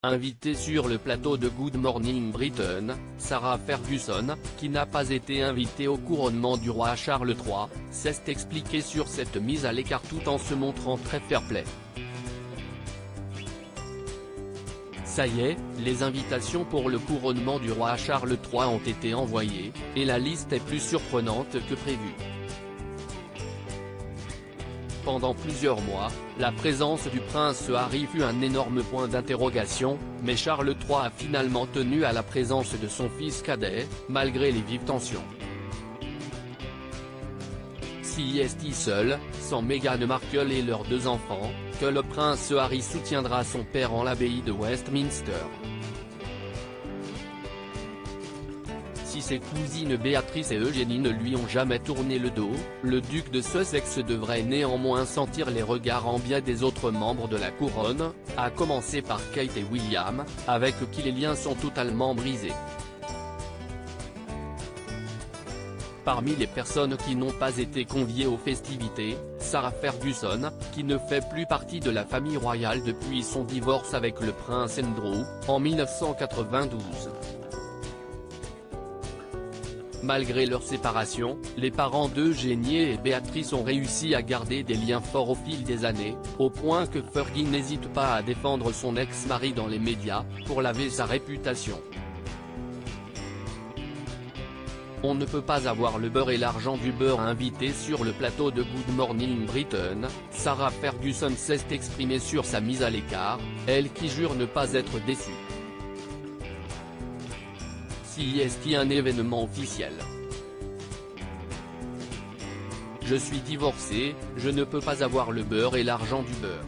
Invitée sur le plateau de Good Morning Britain, Sarah Ferguson, qui n'a pas été invitée au couronnement du roi Charles III, s'est expliquée sur cette mise à l'écart tout en se montrant très fair-play. Ça y est, les invitations pour le couronnement du roi Charles III ont été envoyées, et la liste est plus surprenante que prévu. Pendant plusieurs mois, la présence du prince Harry fut un énorme point d'interrogation, mais Charles III a finalement tenu à la présence de son fils cadet, malgré les vives tensions. Si est seul, sans Meghan Markle et leurs 2 enfants, que le prince Harry soutiendra son père en l'abbaye de Westminster. Si ses cousines Béatrice et Eugénie ne lui ont jamais tourné le dos, le duc de Sussex devrait néanmoins sentir les regards envieux des autres membres de la couronne, à commencer par Kate et William, avec qui les liens sont totalement brisés. Parmi les personnes qui n'ont pas été conviées aux festivités, Sarah Ferguson, qui ne fait plus partie de la famille royale depuis son divorce avec le prince Andrew, en 1992. Malgré leur séparation, les parents d'Eugénie et Béatrice ont réussi à garder des liens forts au fil des années, au point que Fergie n'hésite pas à défendre son ex-mari dans les médias, pour laver sa réputation. On ne peut pas avoir le beurre et l'argent du beurre. Invitée sur le plateau de Good Morning Britain, Sarah Ferguson s'est exprimée sur sa mise à l'écart, elle qui jure ne pas être déçue. Si est un événement officiel. Je suis divorcée, je ne peux pas avoir le beurre et l'argent du beurre.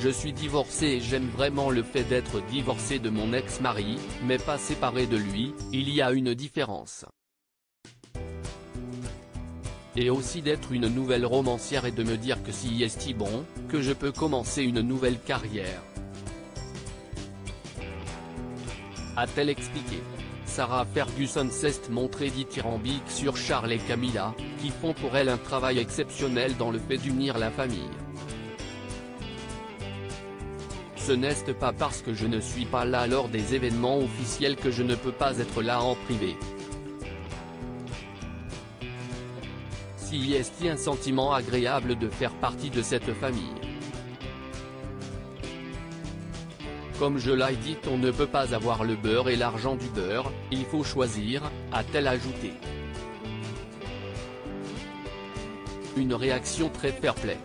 Je suis divorcée et j'aime vraiment le fait d'être divorcée de mon ex-mari, mais pas séparée de lui, il y a une différence. Et aussi d'être une nouvelle romancière et de me dire que si est bon, que je peux commencer une nouvelle carrière. A-t-elle expliqué. Sarah Ferguson s'est montrée dithyrambique sur Charles et Camilla, qui font pour elle un travail exceptionnel dans le fait d'unir la famille. Ce n'est pas parce que je ne suis pas là lors des événements officiels que je ne peux pas être là en privé. Si est un sentiment agréable de faire partie de cette famille. Comme je l'ai dit, on ne peut pas avoir le beurre et l'argent du beurre, il faut choisir, a-t-elle ajouté. Une réaction très fair-play.